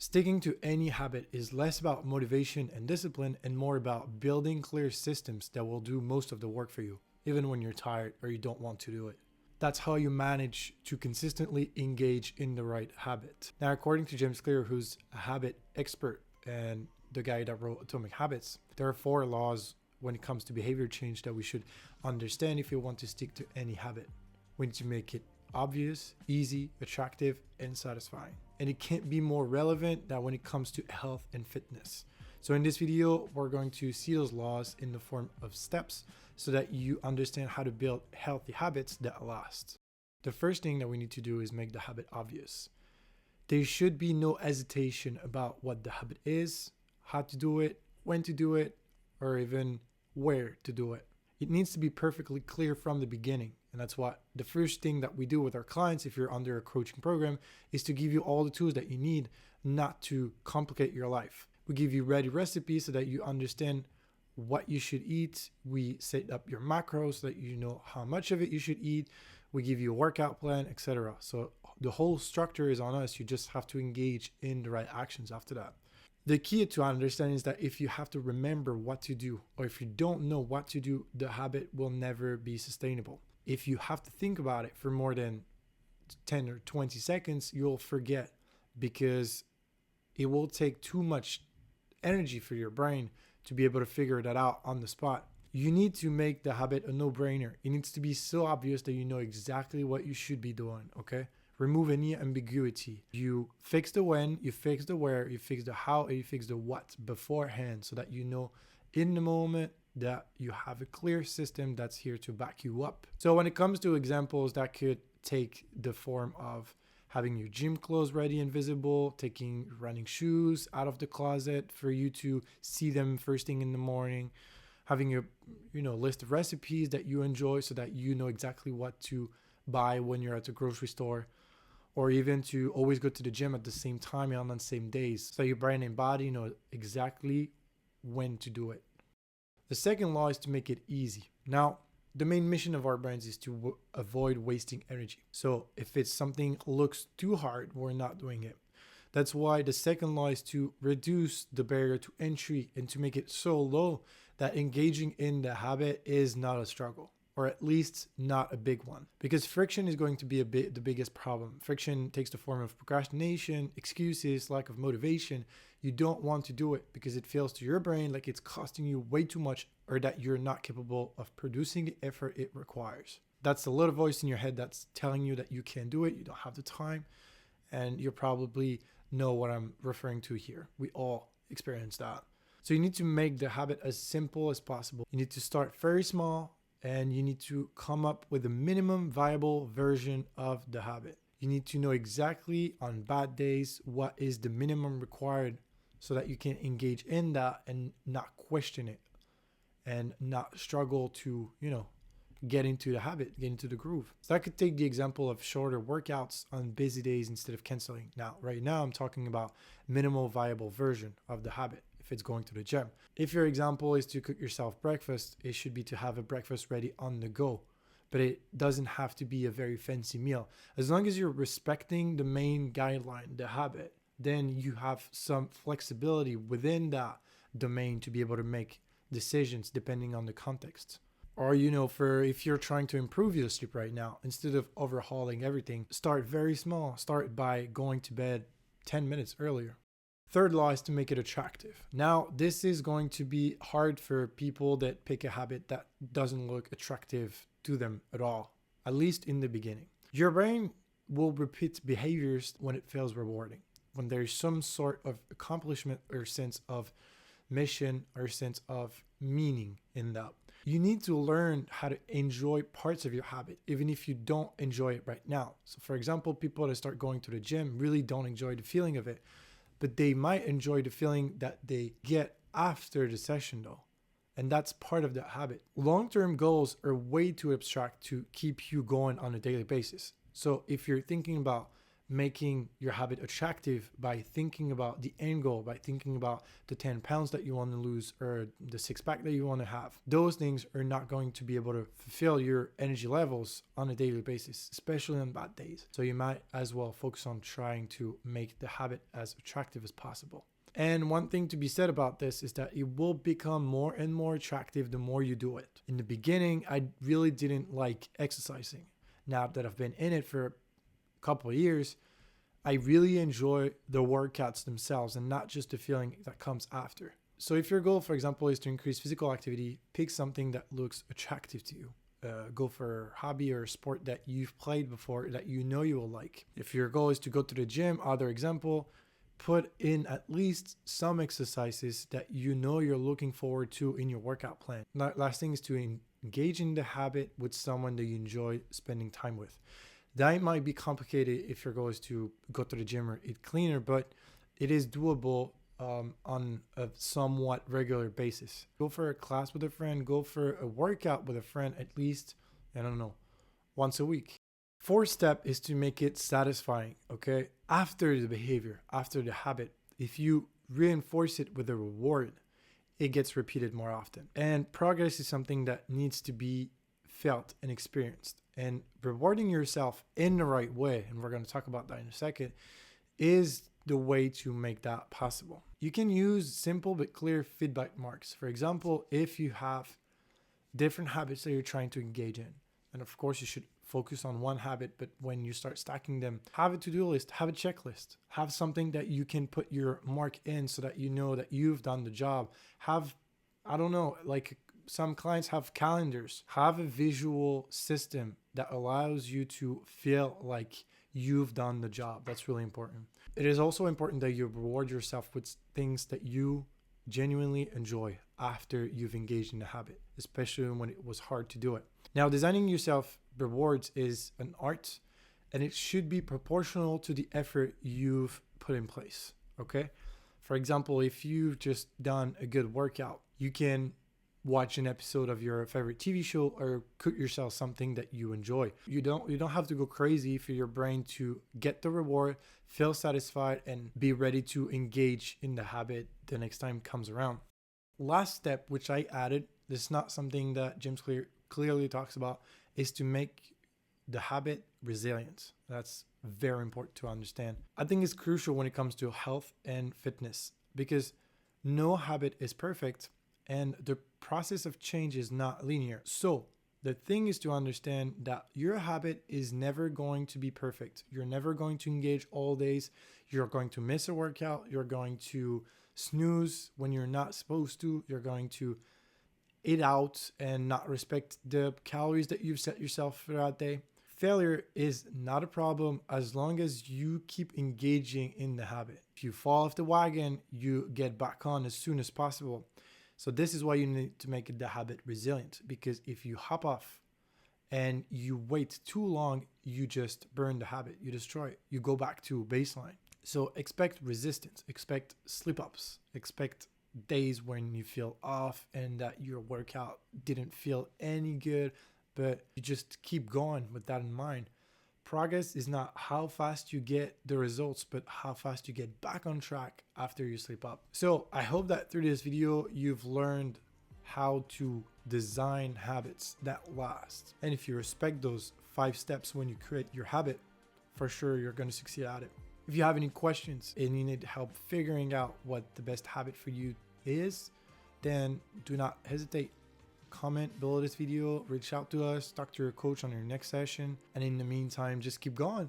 Sticking to any habit is less about motivation and discipline and more about building clear systems that will do most of the work for you, even when you're tired or you don't want to do it. That's how you manage to consistently engage in the right habit. Now, according to James Clear, who's a habit expert and the guy that wrote Atomic Habits, there are 4 laws when it comes to behavior change that we should understand if you want to stick to any habit. We need to make it obvious, easy, attractive, and satisfying. And it can't be more relevant than when it comes to health and fitness. So in this video, we're going to see those laws in the form of steps so that you understand how to build healthy habits that last. The first thing that we need to do is make the habit obvious. There should be no hesitation about what the habit is, how to do it, when to do it, or even where to do it. It needs to be perfectly clear from the beginning. And that's what the first thing that we do with our clients, if you're under a coaching program, is to give you all the tools that you need not to complicate your life. We give you ready recipes so that you understand what you should eat. We set up your macros so that you know how much of it you should eat. We give you a workout plan, etc. So the whole structure is on us. You just have to engage in the right actions after that. The key to understanding is that if you have to remember what to do, or if you don't know what to do, the habit will never be sustainable. If you have to think about it for more than 10 or 20 seconds, you'll forget because it will take too much energy for your brain to be able to figure that out on the spot. You need to make the habit a no-brainer. It needs to be so obvious that you know exactly what you should be doing, okay? Remove any ambiguity. You fix the when, you fix the where, you fix the how, and you fix the what beforehand so that you know in the moment that you have a clear system that's here to back you up. So when it comes to examples, that could take the form of having your gym clothes ready and visible, taking running shoes out of the closet for you to see them first thing in the morning, having your list of recipes that you enjoy so that you know exactly what to buy when you're at the grocery store, or even to always go to the gym at the same time and on the same days so your brain and body know exactly when to do it. The second law is to make it easy. Now, the main mission of our brains is to avoid wasting energy. So if it's something looks too hard, we're not doing it. That's why the second law is to reduce the barrier to entry and to make it so low that engaging in the habit is not a struggle, or at least not a big one, because friction is going to be the biggest problem. Friction takes the form of procrastination, excuses, lack of motivation. You don't want to do it because it feels to your brain like it's costing you way too much, or that you're not capable of producing the effort it requires. That's the little voice in your head that's telling you that you can't do it, you don't have the time, and you probably know what I'm referring to here. We all experience that. So you need to make the habit as simple as possible. You need to start very small, and you need to come up with a minimum viable version of the habit. You need to know exactly on bad days what is the minimum required so that you can engage in that and not question it and not struggle to, get into the habit, get into the groove. So I could take the example of shorter workouts on busy days instead of canceling. Now, right now, I'm talking about minimal viable version of the habit if it's going to the gym. If your example is to cook yourself breakfast, it should be to have a breakfast ready on the go. But it doesn't have to be a very fancy meal. As long as you're respecting the main guideline, the habit, then you have some flexibility within that domain to be able to make decisions depending on the context. Or, for if you're trying to improve your sleep right now, instead of overhauling everything, start very small. Start by going to bed 10 minutes earlier. Third law is to make it attractive. Now, this is going to be hard for people that pick a habit that doesn't look attractive to them at all, at least in the beginning. Your brain will repeat behaviors when it feels rewarding, when there's some sort of accomplishment or sense of mission or sense of meaning in that. You need to learn how to enjoy parts of your habit, even if you don't enjoy it right now. So for example, people that start going to the gym really don't enjoy the feeling of it, but they might enjoy the feeling that they get after the session though. And that's part of the habit. Long-term goals are way too abstract to keep you going on a daily basis. So if you're thinking about making your habit attractive by thinking about the end goal, by thinking about the 10 pounds that you want to lose or the six pack that you want to have. Those things are not going to be able to fulfill your energy levels on a daily basis, especially on bad days. So you might as well focus on trying to make the habit as attractive as possible. And one thing to be said about this is that it will become more and more attractive the more you do it. In the beginning, I really didn't like exercising. Now that I've been in it for a couple of years, I really enjoy the workouts themselves and not just the feeling that comes after. So if your goal, for example, is to increase physical activity, pick something that looks attractive to you. Go for a hobby or a sport that you've played before that you know you will like. If your goal is to go to the gym, other example, put in at least some exercises that you know you're looking forward to in your workout plan. Last thing is to engage in the habit with someone that you enjoy spending time with. That might be complicated if your goal is to go to the gym or eat cleaner, but it is doable on a somewhat regular basis. Go for a class with a friend, go for a workout with a friend at least, I don't know, once a week. Fourth step is to make it satisfying, okay? After the behavior, after the habit, if you reinforce it with a reward, it gets repeated more often. And progress is something that needs to be felt and experienced. And rewarding yourself in the right way, and we're going to talk about that in a second, is the way to make that possible. You can use simple but clear feedback marks. For example, if you have different habits that you're trying to engage in, and of course you should focus on one habit, but when you start stacking them, have a to-do list, have a checklist, have something that you can put your mark in so that you know that you've done the job. Have, I don't know, like some clients have calendars. Have a visual system that allows you to feel like you've done the job. That's really important. It is also important that you reward yourself with things that you genuinely enjoy after you've engaged in the habit, especially when it was hard to do it. Now, designing yourself rewards is an art, and it should be proportional to the effort you've put in place, okay? For example, if you've just done a good workout, you can watch an episode of your favorite TV show or cook yourself something that you enjoy. You don't have to go crazy for your brain to get the reward, feel satisfied, and be ready to engage in the habit the next time comes around. Last step, which I added, this is not something that James Clear clearly talks about, is to make the habit resilient. That's very important to understand. I think it's crucial when it comes to health and fitness because no habit is perfect and the process of change is not linear. So the thing is to understand that your habit is never going to be perfect. You're never going to engage all days. You're going to miss a workout. You're going to snooze when you're not supposed to. You're going to eat out and not respect the calories that you've set yourself for that day. Failure is not a problem as long as you keep engaging in the habit. If you fall off the wagon, you get back on as soon as possible. So this is why you need to make the habit resilient, because if you hop off and you wait too long, you just burn the habit, you destroy it, you go back to baseline. So expect resistance, expect slip-ups, expect days when you feel off and that your workout didn't feel any good, but you just keep going with that in mind. Progress is not how fast you get the results, but how fast you get back on track after you slip up. So I hope that through this video, you've learned how to design habits that last. And if you respect those 5 steps when you create your habit, for sure you're going to succeed at it. If you have any questions and you need help figuring out what the best habit for you is, then do not hesitate. Comment below this video, reach out to us, talk to your coach on your next session. And in the meantime, just keep going.